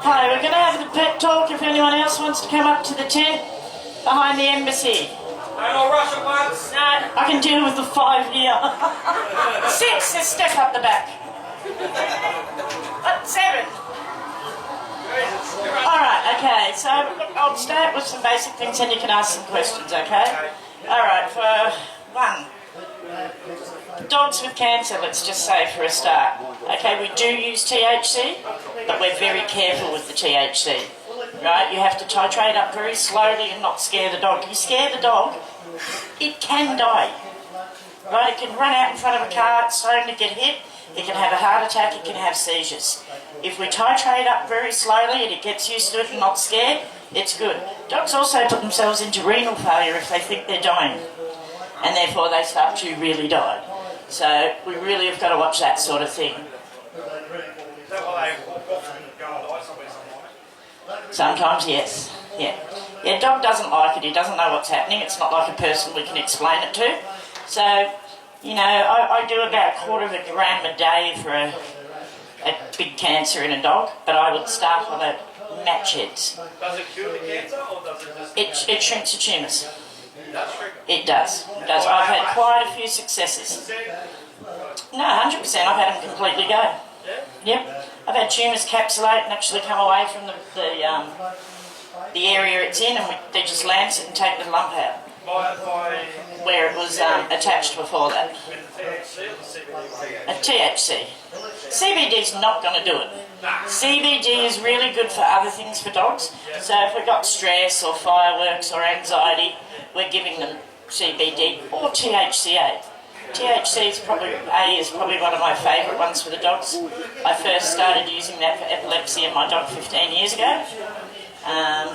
Hi, we're going to have the pet talk if anyone else wants to come up to the tent behind the embassy. No more rush at once. No, I can deal with the 5 here. 6, just step up the back. 7. Alright, okay, so I'll start with some basic things and you can ask some questions, okay? Alright, for 1. Dogs with cancer, let's just say for a start. Okay, we do use THC, but we're very careful with the THC. Right, you have to titrate up very slowly and not scare the dog. You scare the dog, it can die. Right, it can run out in front of a car, it's starting to get hit, it can have a heart attack, it can have seizures. If we titrate up very slowly and it gets used to it and not scared, it's good. Dogs also put themselves into renal failure if they think they're dying, and therefore they start to really die. So we really have got to watch that sort of thing. Sometimes, yes. Yeah, dog doesn't like it, he doesn't know what's happening, it's not like a person we can explain it to. So, you know, I do about 1/4 gram a day for a big cancer in a dog, but I would start on a match heads. Does it cure the cancer or does it just... It shrinks the tumours. It does? It does. I've had quite a few successes. No, 100%. I've had them completely go. Yep. I've had tumours capsulate and actually come away from the area it's in, and they just lance it and take the lump out. Where it was attached before that. A THC. CBD's not going to do it. CBD is really good for other things for dogs. So if we've got stress or fireworks or anxiety, we're giving them CBD or THCA. THC is probably one of my favourite ones for the dogs. I first started using that for epilepsy in my dog 15 years ago.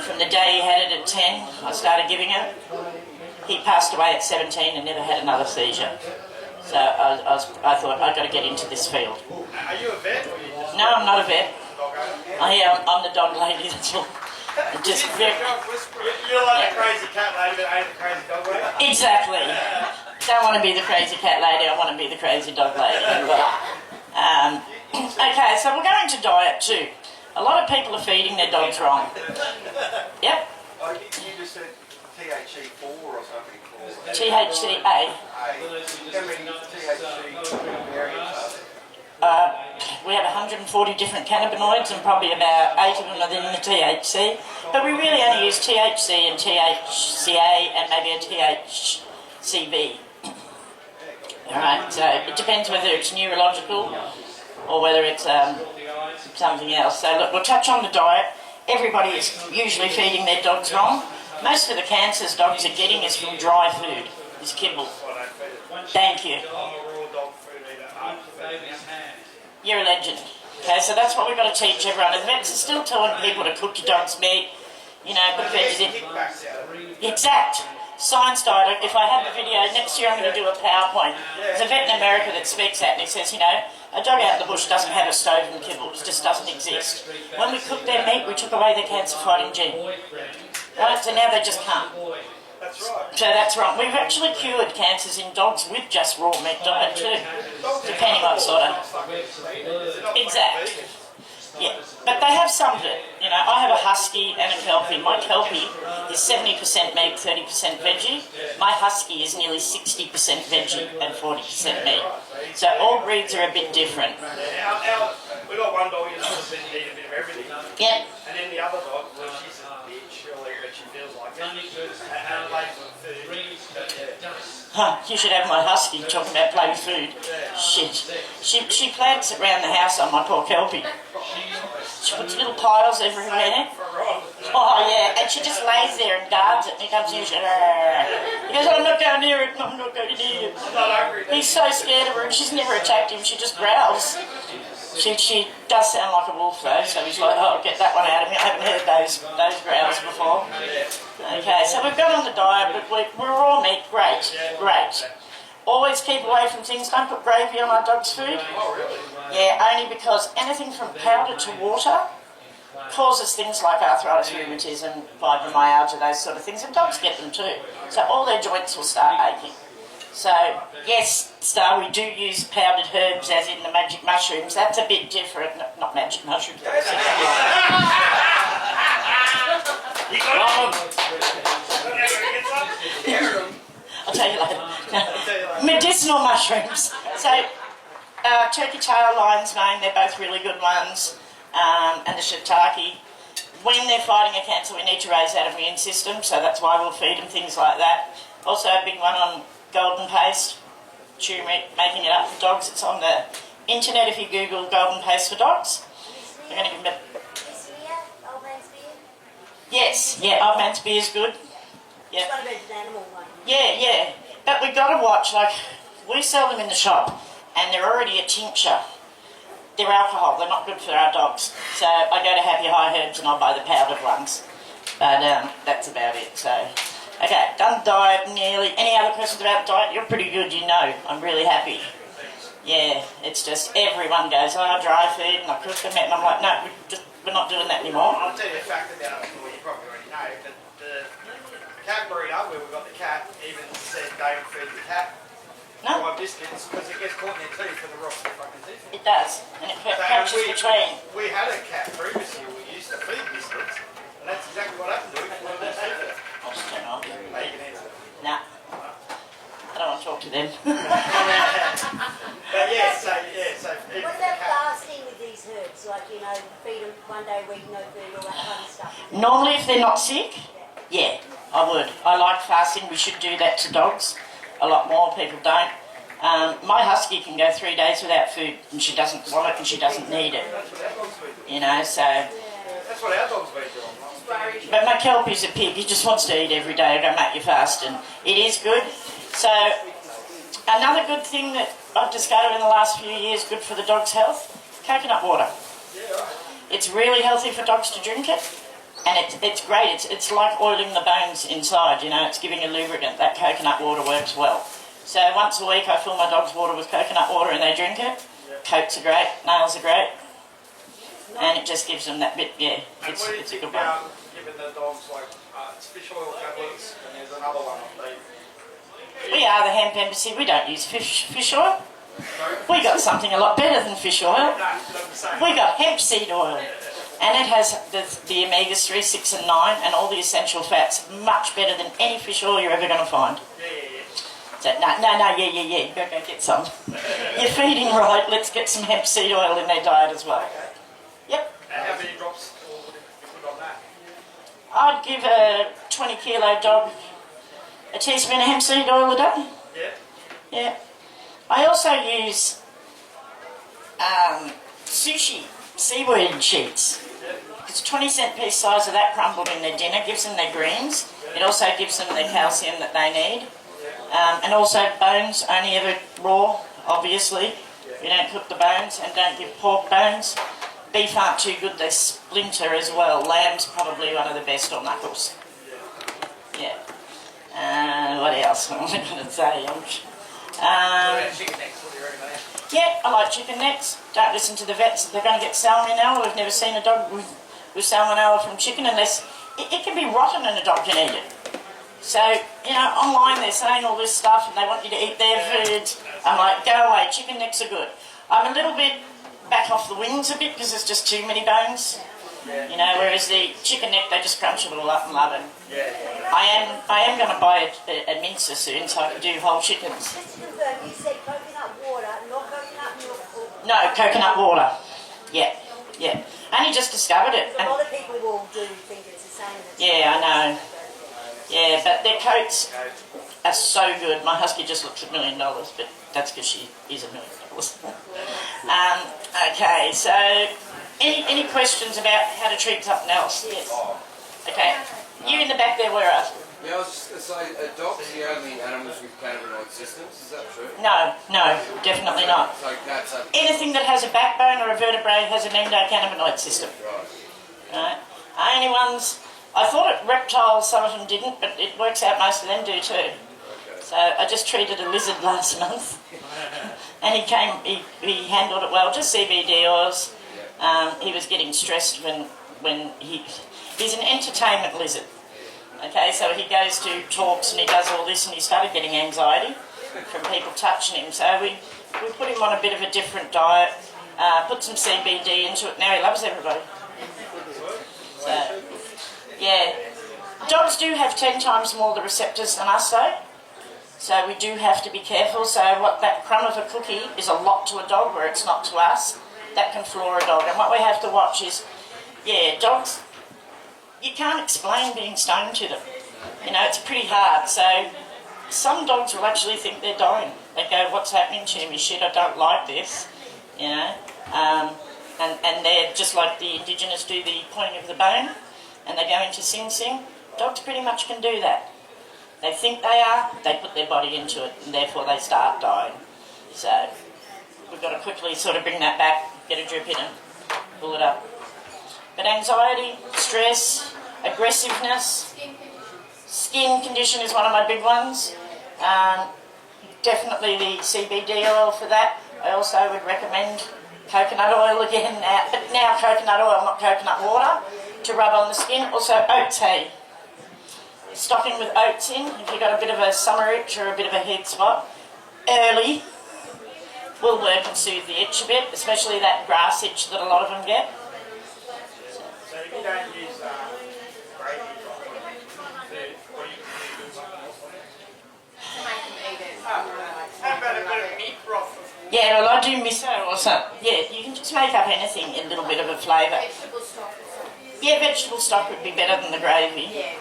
From the day he had it at 10, I started giving it. He passed away at 17 and never had another seizure. So I thought I've got to get into this field. Are you a vet or are you just... No, I'm not a vet. I'm the dog lady, that's all. Just very... You're like a crazy cat lady that ain't a crazy dog lady? Exactly. Don't want to be the crazy cat lady, I want to be the crazy dog lady. Okay, so we're going to diet too. A lot of people are feeding their dogs wrong. Yep. You just said THC4 or something. THCA. How many THC variants are there? We have 140 different cannabinoids and probably about 8 of them are in the THC. But we really only use THC and THCA and maybe a THCV. Alright, so it depends whether it's neurological or whether it's something else. So look, we'll touch on the diet. Everybody is usually feeding their dogs wrong. Most of the cancers dogs are getting is from dry food, is kibble. Thank you. You're a legend. Okay, so that's what we've got to teach everyone. The vets are still telling people to cook your dog's meat, you know, put veggies in. Exact. Science diet. If I have the video, next year I'm going to do a PowerPoint. There's a vet in America that speaks out and he says, you know, a dog out in the bush doesn't have a stove and kibble. It just doesn't exist. When we cooked their meat, we took away their cancer-fighting gene. Right, so now they just can't. That's right. So that's wrong. We've actually cured cancers in dogs with just raw meat diet too, depending what sort of. Exact. Yeah, but they have some of it. You know, I have a husky and a kelpie. My kelpie is 70% meat, 30% veggie. My husky is nearly 60% veggie and 40% meat. So all breeds are a bit different. We got one dog who's been eating a bit of everything. Yep. And then the other dog, well, she's a bitch, really, but she feels like it. You should have my husky talking about play with food. Shit. She plants it around the house on my poor kelpie. She puts little piles everywhere. Oh yeah, and she just lays there and guards it and he comes in and he goes, I'm not going near it, I'm not going near it. He's so scared of her and she's never attacked him, she just growls. She does sound like a wolf though, so he's like, oh, get that one out of me. I haven't heard those growls before. Okay, so we've gone on the diet, but we're raw meat, great. Always keep away from things, don't put gravy on our dog's food. Yeah, only because anything from powder to water causes things like arthritis, rheumatism, fibromyalgia, those sort of things, and dogs get them too. So all their joints will start aching. So, yes, Star, we do use powdered herbs as in the magic mushrooms. That's a bit different. Not magic mushrooms. You got Wrong. it. I'll tell you later. Medicinal mushrooms. So, turkey tail, lion's mane, they're both really good ones. And the shiitake. When they're fighting a cancer, we need to raise that immune system, so that's why we'll feed them things like that. Also, a big one on golden paste, turmeric, making it up for dogs. It's on the internet if you Google golden paste for dogs. We're going to give them This beer, old man's beer? Yes, yeah, old man's beer is good. Yeah. It's got to be an animal one. Yeah. But we've got to watch, like, we sell them in the shop, and they're already a tincture. They're alcohol, they're not good for our dogs. So I go to Happy High Herbs and I'll buy the powdered ones. But that's about it, so. Okay, done diet nearly. Any other questions about diet? You're pretty good, you know. I'm really happy. Yeah, it's just everyone goes, oh, dry food, and I cook them, and I'm like, no, we're not doing that anymore. I'll tell you a fact about it, well, you probably already know, but the cat breeder, where we've got the cat, even said don't feed the cat No, dry biscuits because it gets caught in their teeth for the rot of their fucking teeth. it does, and it crouches between. We had a cat previously we used to feed biscuits, and that's exactly what happened to it. One of those teeth. I'll just turn on. Now you can answer. Nah, I don't want to talk to them. But yeah, so even What for the about cat. fasting with these herbs? Like, you know, feed them 1 day a week, no food, all that kind of stuff. Normally, if they're not sick, yeah, I would. I like fasting. We should do that to dogs. A lot more people don't. My husky can go 3 days without food, and she doesn't want it, and she doesn't need it. That's what our dogs feed. You know, so. That's what our dogs feed on. But my kelpie's a pig. He just wants to eat every day. I go, mate, you fast, and it is good. So, another good thing that I've discovered in the last few years, good for the dog's health, coconut water. It's really healthy for dogs to drink it, and it's great. It's like oiling the bones inside, you know, it's giving a lubricant. That coconut water works well. So once a week I fill my dog's water with coconut water and they drink it. Coats are great, nails are great, and it just gives them that bit, yeah, it's a good one. Giving the dogs like it's fish oil tablets, and there's another one on the. We are the Hemp Embassy, we don't use fish oil. We got something a lot better than fish oil. We got hemp seed oil. And it has the omegas 3, 6 and 9 and all the essential fats, much better than any fish oil you're ever going to find. So, no, yeah, go get some. You're feeding right, let's get some hemp seed oil in their diet as well. Yep. And how many drops would you put on that? I'd give a 20 kilo dog a teaspoon of hemp seed oil a day. Yeah. Yeah. I also use sushi seaweed sheets. It's 20-cent piece size of that crumbled in their dinner, gives them their greens. It also gives them the calcium that they need. And also bones, only ever raw, obviously. We don't cook the bones, and don't give pork bones. Beef aren't too good, they splinter as well. Lamb's probably one of the best on knuckles. Yeah. What else am I going to say? Chicken necks, what do you reckon, mate? Yeah, I like chicken necks. Don't listen to the vets. They're going to get salmonella. We've never seen a dog with salmonella from chicken unless... It can be rotten and a dog can eat it. So, you know, online they're saying all this stuff and they want you to eat their foods. I'm like, go away, chicken necks are good. I'm a little bit back off the wings a bit because there's just too many bones. You know, whereas the chicken neck, they just crunch it all up and love it. I am going to buy a mincer soon so I can do whole chickens. Just to confirm, you said coconut water, not coconut milk. No, coconut water. Yeah. I only just discovered it. A lot of people will do think it's the same. Yeah, I know. Yeah, but their coats are so good. My husky just looks $1 million, but that's because she is $1 million. Okay, so any questions about how to treat something else? Yes. Okay, you in the back there, where are you? Yeah, I was just going to say, are dogs the only animals with cannabinoid systems? Is that true? No, definitely not. So cats have... Anything that has a backbone or a vertebrae has an endocannabinoid system. Right? Only ones... I thought reptiles, some of them didn't, but it works out most of them do too. Okay. So I just treated a lizard last month, and he handled it well, just CBD oils. He was getting stressed when he's an entertainment lizard. Okay, so he goes to talks and he does all this and he started getting anxiety. from people touching him. So we put him on a bit of a different diet, put some CBD into it. Now he loves everybody. So, yeah. Dogs do have 10 times more the receptors than us though. So we do have to be careful. So what that crumb of a cookie is a lot to a dog where it's not to us. That can floor a dog. And what we have to watch is, yeah, dogs, you can't explain being stoned to them. You know, it's pretty hard. So some dogs will actually think they're dying. They go, what's happening to me? Shit, I don't like this. You know, and they're just like the Indigenous do the pointing of the bone and they go into Sing Sing. Dogs pretty much can do that. They think they are, they put their body into it and therefore they start dying. So we've got to quickly sort of bring that back, get a drip in and pull it up. But anxiety, stress, aggressiveness, skin condition is one of my big ones. Definitely the CBD oil for that. I also would recommend coconut oil again, but now coconut oil, not coconut water, to rub on the skin. Also oats hay. Stocking with oats in, if you've got a bit of a summer itch or a bit of a head spot, early will work and soothe the itch a bit, especially that grass itch that a lot of them get. So if you don't use gravy food, what do you do something else on it? How about a bit of meat broth? Yeah, well I do miso or something. Yeah, you can just make up anything, a little bit of a flavour. Vegetable stock or something. Yeah, vegetable stock would be better than the gravy. Yeah.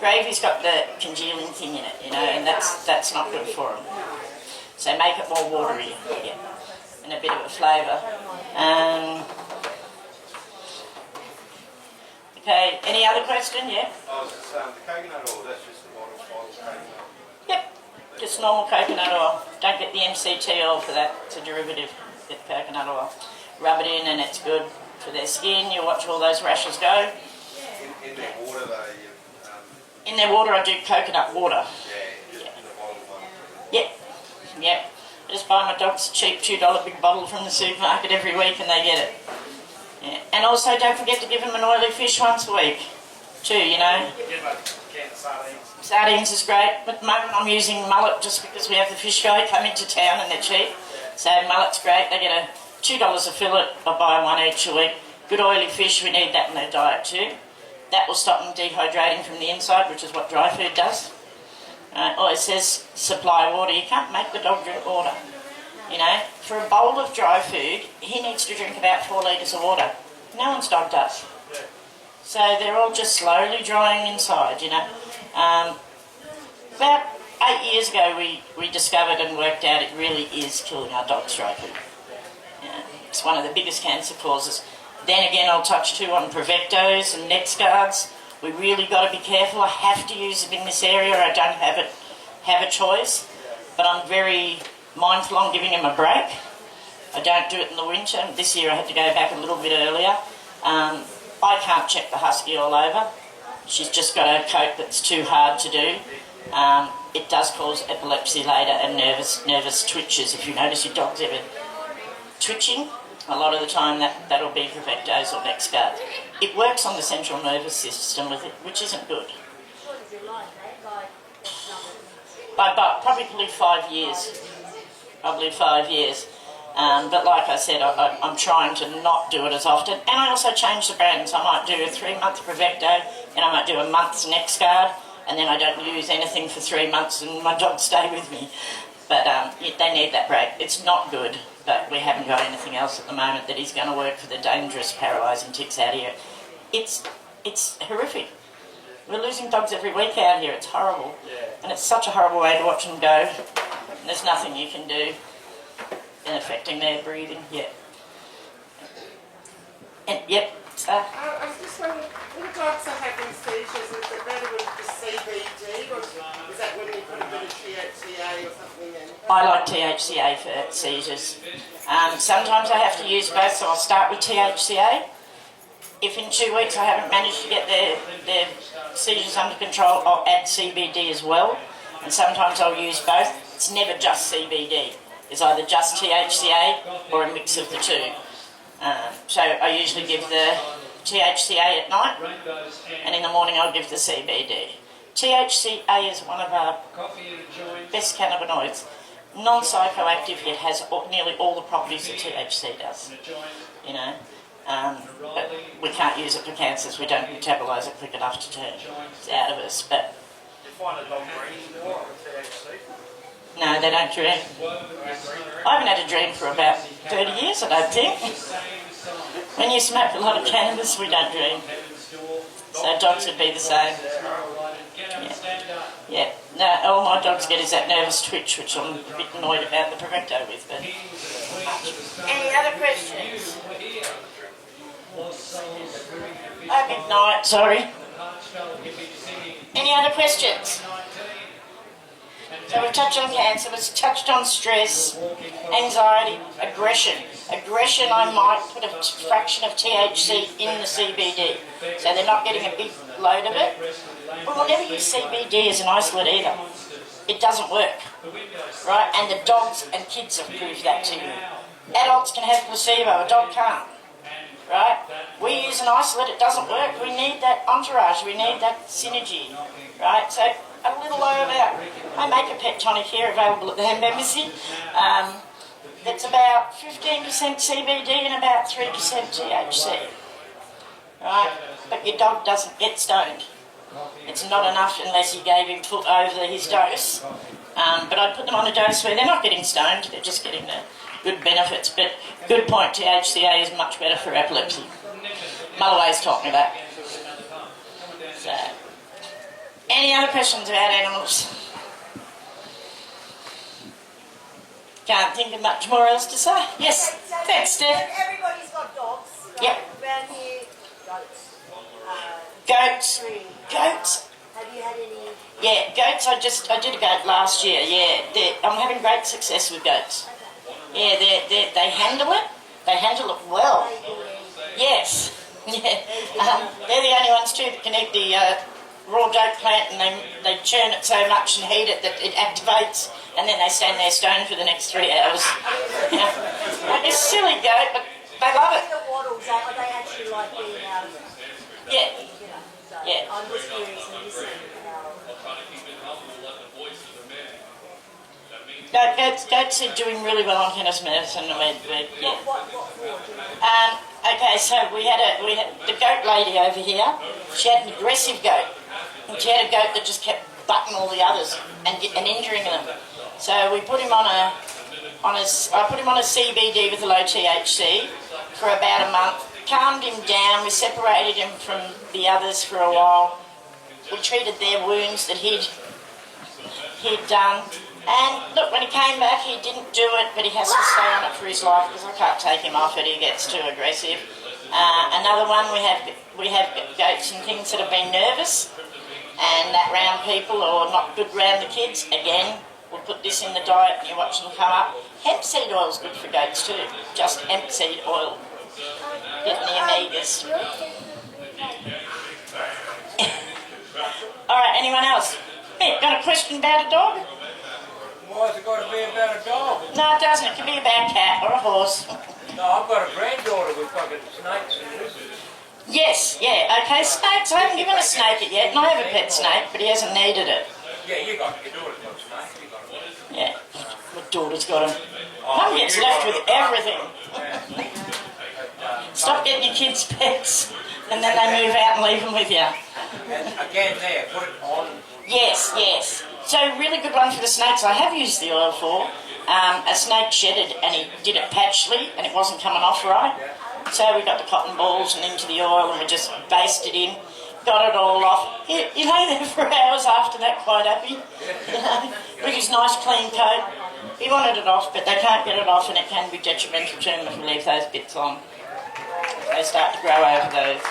Gravy's got the congealing thing in it, you know, and that's not good for them. So make it more watery, yeah, and a bit of a flavour. Okay, any other question? Yeah? I was just saying, the coconut oil, that's just the bottle coconut. Yep, just normal coconut oil. Don't get the MCT oil for that, it's a derivative. Get coconut oil. Rub it in and it's good for their skin. You watch all those rashes go. In their water though, In their water I do coconut water. just in the bottle one. Yep, yep. I just buy my dogs a cheap $2 big bottle from the supermarket every week and they get it. Yeah. And also don't forget to give them an oily fish once a week too, you know. Give them a can of sardines. Sardines is great, but at the moment I'm using mullet just because we have the fish guy come into town and they're cheap. So mullet's great, they get $2 a fillet, I buy one each a week. Good oily fish, we need that in their diet too. That will stop them dehydrating from the inside, which is what dry food does. Or it says supply water. You can't make the dog drink water. You know, for a bowl of dry food, he needs to drink about 4 litres of water. No one's dog does. So they're all just slowly drying inside, you know. About 8 years ago, we discovered and worked out it really is killing our dogs, dry food. Yeah, it's one of the biggest cancer causes. Then again, I'll touch too on Prevectos and neck guards. We really got to be careful. I have to use them in this area. I don't have a choice. But I'm very mindful on giving them a break. I don't do it in the winter. This year I had to go back a little bit earlier. I can't check the husky all over. She's just got a coat that's too hard to do. It does cause epilepsy later and nervous twitches. If you notice your dog's ever twitching, a lot of the time that'll be Prevectos or neck guards. It works on the central nervous system with it, which isn't good. What did you like that? By probably 5 years. Probably 5 years. But like I said, I'm trying to not do it as often. And I also change the brands. I might do a 3-month Prevecto, and I might do a month's neck guard, and then I don't use anything for 3 months and my dogs stay with me. But they need that break. It's not good, but we haven't got anything else at the moment that is going to work for the dangerous paralysing ticks out here. It's horrific. We're losing dogs every week out here. It's horrible. And it's such a horrible way to watch them go. And there's nothing you can do in affecting their breathing. Yeah. And, yep. I was just wondering, when the dogs are having seizures, is it better with the CBD, or is that when you put a bit of THCA or something in? I like THCA for seizures. Sometimes I have to use both, so I'll start with THCA. If in 2 weeks I haven't managed to get their seizures under control, I'll add CBD as well. And sometimes I'll use both. It's never just CBD. It's either just THCA or a mix of the two. So I usually give the THCA at night, and in the morning I'll give the CBD. THCA is one of our best cannabinoids. Non-psychoactive, yet has nearly all the properties that THC does. You know, but we can't use it for cancers. We don't metabolize it quick enough to turn it out of us. But You find a dog drinking more with THC. no, they don't dream. I haven't had a dream for about 30 years, I don't think. When you smoke a lot of cannabis, we don't dream. So dogs would be the same. Yeah. No, all my dogs get is that nervous twitch, which I'm a bit annoyed about the Provecto with. But any other questions? Oh, good night. Sorry. Any other questions? So we've touched on cancer, we've touched on stress, anxiety, aggression. Aggression, I might put a fraction of THC in the CBD, so they're not getting a big load of it. But we'll never use CBD as an isolate either. It doesn't work, right? And the dogs and kids have proved that to you. Adults can have placebo, a dog can't, right? We use an isolate, it doesn't work. We need that entourage, we need that synergy, right? So a little low about, I make a pet tonic here available at the Hemp Embassy. That's about 15% CBD and about 3% THC, right? But your dog doesn't get stoned. It's not enough unless you gave him full over his dose. But I'd put them on a dose where they're not getting stoned, they're just getting the good benefits. But good point, THCA is much better for epilepsy. Mulloway's talking about. So, any other questions about animals? Can't think of much more else to say. Yes, thanks, Steph. Everybody's got dogs. Right? Yep. Around here, goats. Goats. Three. Goats. Have you had any? Yeah, goats. I did a goat last year. Yeah, I'm having great success with goats. Yeah, they handle it. They handle it well. Yes. Yeah. They're the only ones too that can eat the raw dope plant, and they churn it so much and heat it that it activates, and then they stand there stoned for the next 3 hours. You know, like a silly goat, but they love it. The waddles, are they actually like being out of it? Yeah. You know, so Yeah. I'm just curious and listening how. No, goats are doing really well on cannabis medicine. Yeah. What for? Do you know? Okay, so we had the goat lady over here. She had an aggressive goat, and she had a goat that just kept butting all the others and injuring them. So we put him I put him on a CBD with a low THC for about a month. Calmed him down. We separated him from the others for a while. We treated their wounds that he'd done. And look, when he came back, he didn't do it, but he has to stay on it for his life because I can't take him off it. He gets too aggressive. Another one, we have goats and things that have been nervous and that round people or not good round the kids. Again, we'll put this in the diet and you watch them come up. Hemp seed oil is good for goats too. Just hemp seed oil. Getting the omegas. All right, anyone else? Hey, got a question about a dog? Why's it got to be about a dog? No, it doesn't. It can be about a cat or a horse. No, I've got a granddaughter with fucking snakes and lizards. Yes, yeah, okay, snakes. I haven't given a snake it yet, and I have a pet snake, but he hasn't needed it. Yeah, your daughter's got snakes. You got one. Yeah, my daughter's got him. Mum gets left with everything. Stop getting your kids pets, and then they move out and leave them with you. And again there, put it on. Yes, yes. So really good one for the snakes. I have used the oil for. A snake shedded and he did it patchily and it wasn't coming off right. So we got the cotton balls and into the oil and we just basted in, got it all off. You lay there for hours after that quite happy. You know, with his nice clean coat. He wanted it off, but they can't get it off and it can be detrimental to him if we leave those bits on. They start to grow over those.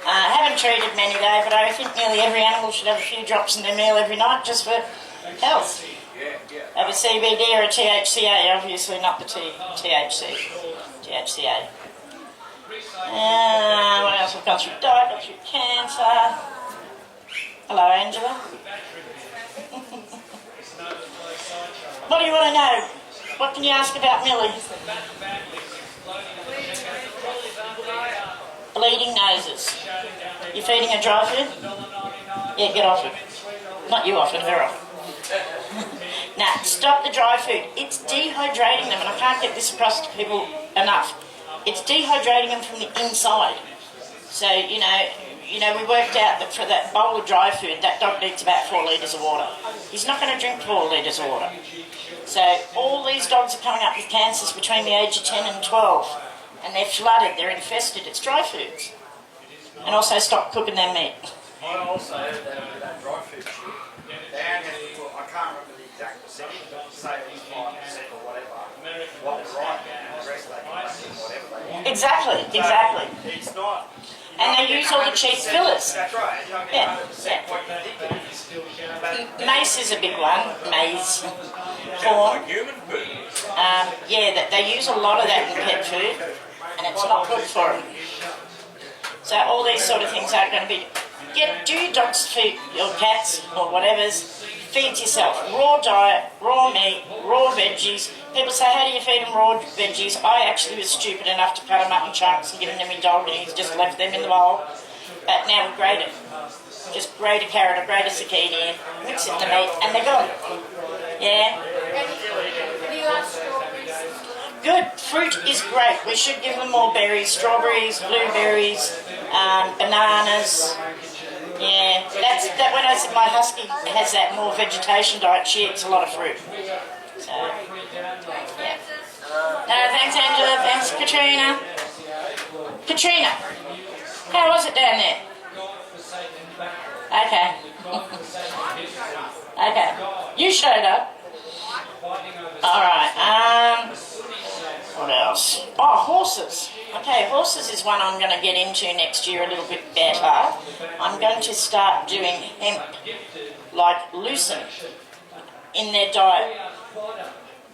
Haven't treated many though, but I think nearly every animal should have a few drops in their meal every night just for health. Have a CBD or a THCA, obviously not the THC. THCA. What else? We've gone through diet, gone through cancer. Hello, Angela. What do you want to know? What can you ask about Millie? Bleeding noses. You feeding her dry food? Yeah, get off it. Not you offered, her off. Now, stop the dry food. It's dehydrating them, and I can't get this across to people enough. It's dehydrating them from the inside. So, you know, we worked out that for that bowl of dry food, that dog needs about 4 litres of water. He's not going to drink 4 litres of water. So all these dogs are coming up with cancers between the age of 10 and 12, and they're flooded, they're infested. It's dry foods. And also stop cooking their meat. I also heard that with that dry food shit. They only have to put, I can't remember the exact percentage, but say it was 5% or whatever, what they're right, and the rest they can make whatever they want. Exactly, exactly. It's not. And they use all the cheap fillers. That's right, you don't Yeah, get 100% what you think it is. But Mace is a big one, maize, corn. Like human food. Yeah, that they use a lot of that in pet food, and it's not good for them. So all these sort of things aren't going to be... Do your dogs feed, your cats or whatever's, feed yourself. Raw diet, raw meat, raw veggies. People say, how do you feed them raw veggies? I actually was stupid enough to cut them up in chunks and give them to my dog, and he's just left them in the bowl. But now we grate it. Just grate a carrot or grate a zucchini, mix it in the meat, and they're gone. Yeah? Good. Fruit is great. We should give them more berries, strawberries, blueberries, bananas. Yeah, that. When I said my husky has that more vegetation diet, she eats a lot of fruit. So, yeah. No, thanks Angela, thanks Katrina. Katrina, how was it down there? Okay. Okay. You showed up. Alright, what else? Oh, horses. Okay, horses is one I'm going to get into next year a little bit better. I'm going to start doing hemp, like lucerne, in their diet.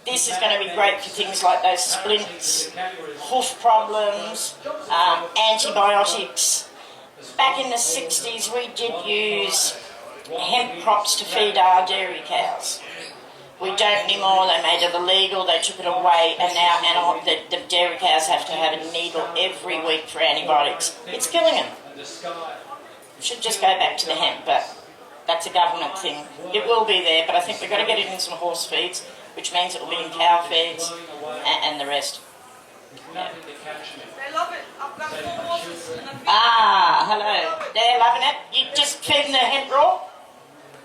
This is going to be great for things like those splints, hoof problems, antibiotics. Back in the 60s, we did use hemp crops to feed our dairy cows. We don't anymore. They made it illegal. They took it away, and now the dairy cows have to have a needle every week for antibiotics. It's killing them. Should just go back to the hemp, but that's a government thing. It will be there, but I think we've got to get it in some horse feeds, which means it will be in cow feeds and the rest. Yeah. They love it. I've got 4 horses. Hello. They're loving it. You just feeding the hemp raw?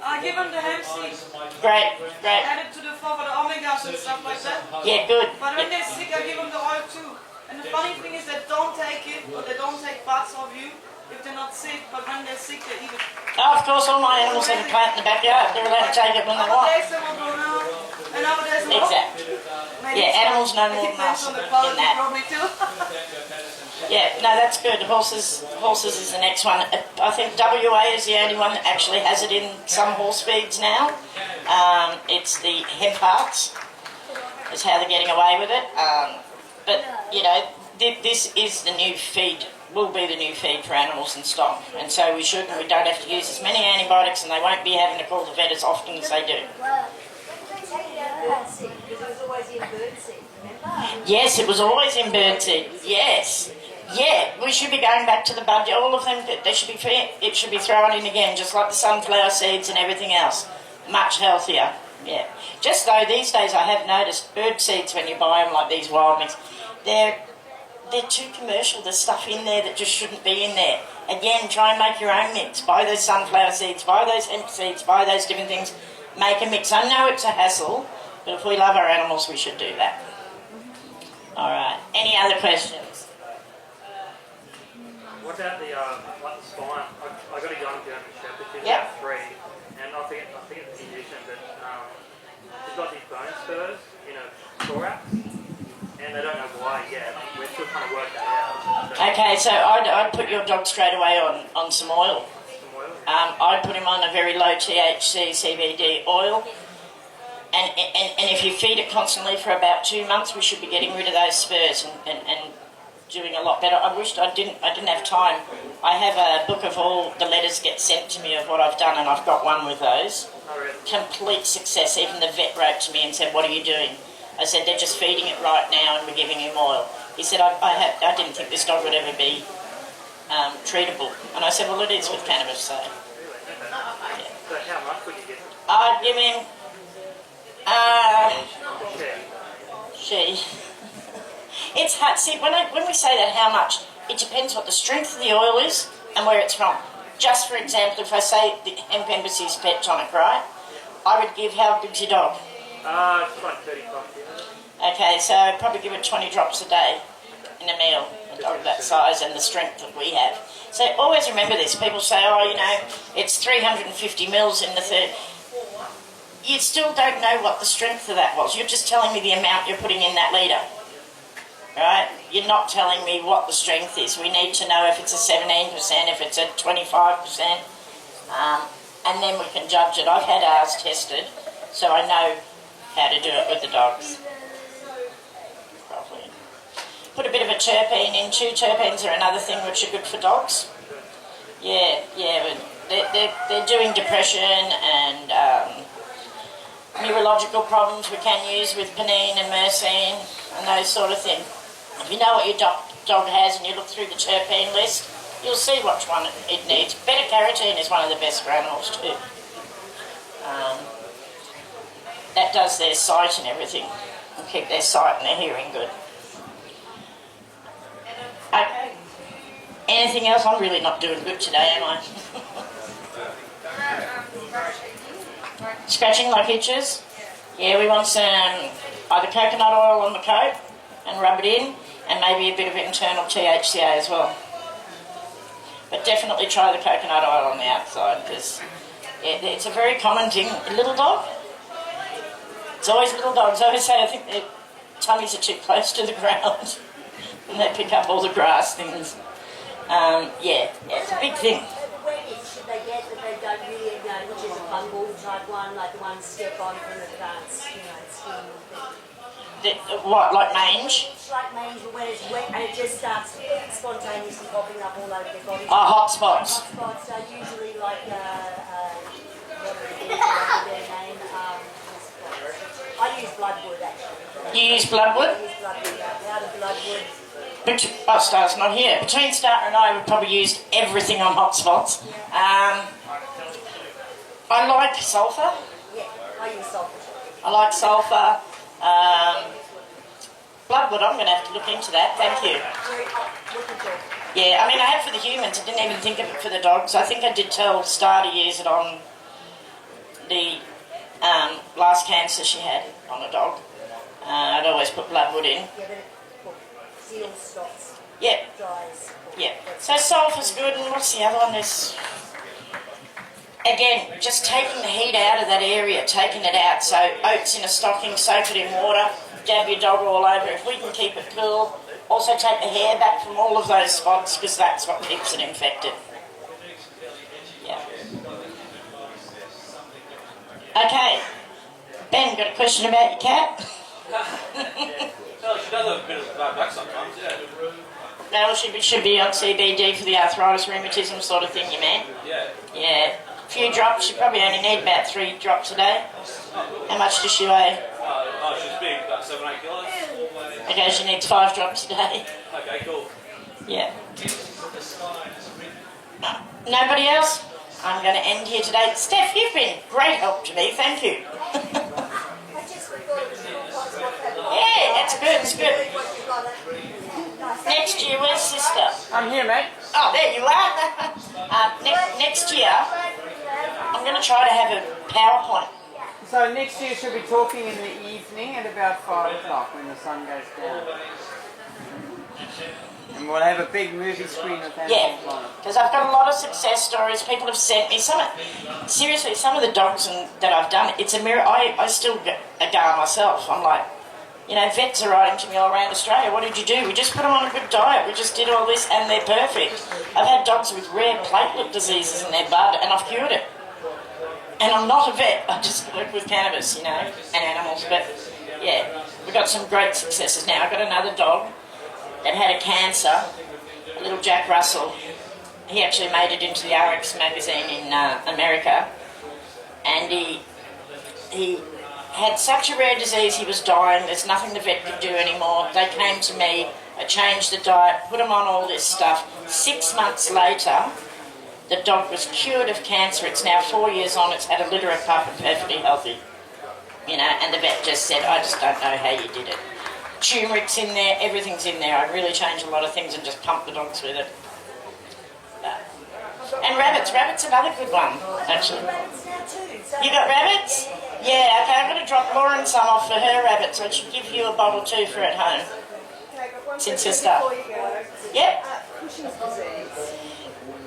I give them the hemp seeds. Great. Add it to the for the omegas and stuff like that. Yeah, good. But when they're sick, I give them the oil too. And the funny thing is they don't take it, or they don't take parts of you if they're not sick, but when they're sick, they eat it. Oh, of course, all my animals have a plant in the backyard. They're allowed to take it when they want. Nowadays they will go now, and nowadays they won't. Exactly. Maybe Yeah, it's animals know it more than depends us on the in quality that. probably too. Yeah, no, that's good. Horses is the next one. I think WA is the only one that actually has it in some horse feeds now. It's the hemp arts. Is how they're getting away with it. But, you know, this is the new feed, will be the new feed for animals and stock. And so we don't have to use as many antibiotics, and they won't be having to call the vet as often as they do. Yes, it was always in birdseed. Yes. Yeah, we should be going back to the budget. All of them, it should be thrown in again, just like the sunflower seeds and everything else. Much healthier. Yeah. Just though these days I have noticed bird seeds when you buy them, like these wild mix, they're too commercial. There's stuff in there that just shouldn't be in there. Again, try and make your own mix. Buy those sunflower seeds, buy those hemp seeds, buy those different things. Make a mix. I know it's a hassle, but if we love our animals, we should do that. All right. Any other questions? What about the like the spine? I got a young German Shepherd, she's Yep. about 3, and I think it's a condition that she's got these bone spurs in her thorax, and they don't know why yet. We're still trying to work that out. So, Okay, so I'd put your dog straight away on some oil. some oil. I'd put him on a very low THC CBD oil, and if you feed it constantly for about 2 months, we should be getting rid of those spurs and doing a lot better. I wished I didn't have time. I have a book of all the letters get sent to me of what I've done, and I've got one with those. Oh, really? Complete success. Even the vet wrote to me and said, "What are you doing?" I said, "They're just feeding it right now, and we're giving him oil." He said, I didn't think this dog would ever be treatable. And I said, "Well, it is with cannabis, so." Really? Okay. So how much would you I'd give him, she. It's hard. See, when we say that, how much, it depends what the strength of the oil is and where it's from. Just for example, if I say the Hemp Embassy's pet tonic, right? I would give, how big's your dog? It's like 35 kilos. Okay, so I'd probably give it 20 drops a day in a meal, a dog that size and the strength that we have. So always remember this. People say, oh, you know, it's 350 mils in the third. You still don't know what the strength of that was. You're just telling me the amount you're putting in that litre. Right? You're not telling me what the strength is. We need to know if it's a 17%, if it's a 25%, and then we can judge it. I've had ours tested, so I know how to do it with the dogs. Probably. Put a bit of a terpene in too. Terpenes are another thing which are good for dogs. Yeah, but they're doing depression and neurological problems we can use with penine and myrcene and those sort of things. If you know what your dog has and you look through the terpene list, you'll see which one it needs. Beta-carotene is one of the best granules too. That does their sight and everything, and keep their sight and their hearing good. Okay. Anything else? I'm really not doing good today, am I? Scratching like itches? Yeah, we want some either coconut oil on the coat and rub it in, and maybe a bit of internal THCA as well. But definitely try the coconut oil on the outside, because it's a very common thing. A little dog? It's always little dogs. I always say I think their tummies are too close to the ground and they pick up all the grass things. Yeah, it's a big thing. Where should they get that they don't really know, which is a fungal type one, like the one step on from the plants, you know, skin thing? What, like mange? It's like mange, but when it's wet and it just starts spontaneously popping up all over their body. Oh, hot spots. Hot spots are usually like, whatever their name, I use bloodwood actually. You use bloodwood? I use bloodwood, powdered bloodwood. Star's not here. Between Star and I, we've probably used everything on hot spots. I like sulphur. Yeah, I use sulphur. I like sulphur. Bloodwood, I'm going to have to look into that. Thank you. Yeah, I mean, I have for the humans. I didn't even think of it for the dogs. I think I did tell Star to use it on the last cancer she had on a dog. I'd always put bloodwood in. Seal stops. Yeah. Dries. Yeah. So sulphur's good, and what's the other one? There's, again, just taking the heat out of that area, taking it out. So oats in a stocking, soak it in water, dab your dog all over. If we can keep it cool, also take the hair back from all of those spots, because that's what keeps it infected. Yeah. Okay. Ben, got a question about your cat? Well, she does have a bit of bad back sometimes, yeah. No, she should be on CBD for the arthritis, rheumatism sort of thing, you mean? Yeah. Yeah. A few drops. She probably only need about 3 drops a day. How much does she weigh? Oh, she's big, about 7-8 kilos. Okay, she needs 5 drops a day. Okay, cool. Yeah. Nobody else? I'm going to end here today. Steph, you've been great help to me. Thank you. Yeah, that's good, it's good. Next year, where's sister? I'm here, mate. Oh, there you are. Next year, I'm going to try to have a PowerPoint. So next year she'll be talking in the evening at about 5 o'clock when the sun goes down. And we'll have a big movie screen with animals on it. Because I've got a lot of success stories. People have sent me seriously, some of the dogs that I've done, it's a mirror. I still get a gar myself. I'm like, you know, vets are writing to me all around Australia. What did you do? We just put them on a good diet. We just did all this and they're perfect. I've had dogs with rare platelet diseases in their blood and I've cured it. And I'm not a vet. I just work with cannabis, you know, and animals. But yeah, we've got some great successes now. I've got another dog that had a cancer, a little Jack Russell. He actually made it into the RX magazine in America, and he had such a rare disease, he was dying. There's nothing the vet could do anymore. They came to me, I changed the diet, put him on all this stuff. 6 months later, The dog was cured of cancer. It's now 4 years on. It's had a litter of pup and perfectly healthy. You know, and the vet just said, I just don't know how you did it. Turmeric's in there, everything's in there. I'd really change a lot of things and just pump the dogs with it. And rabbits. Rabbits another good one, actually. You got rabbits? Yeah, okay, I'm going to drop Lauren some off for her rabbits, so she'll give you a bottle too for at home. Since you're stuck. Yep. Cushing's disease.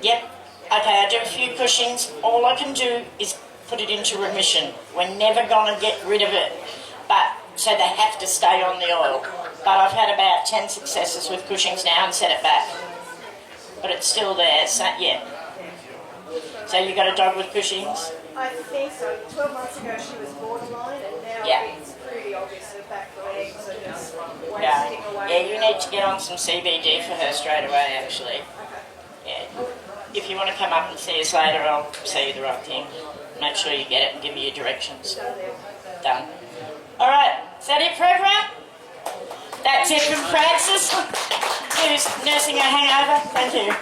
Yep. Okay, I do a few Cushings. All I can do is put it into remission. We're never going to get rid of it. But so they have to stay on the oil. But I've had about 10 successes with Cushing's now and set it back. But it's still there, so yeah. So you got a dog with Cushing's? I think so. 12 months ago she was borderline, and now Yeah. it's pretty obvious her back legs are just wasting Yeah. away. Yeah, you need to get on some CBD for her straight away, actually. Yeah. If you want to come up and see us later, I'll say you the right thing. Make sure you get it and give me your directions. Done. All right. Is that it for everyone? That's it from Francis, who's nursing a hangover. Thank you.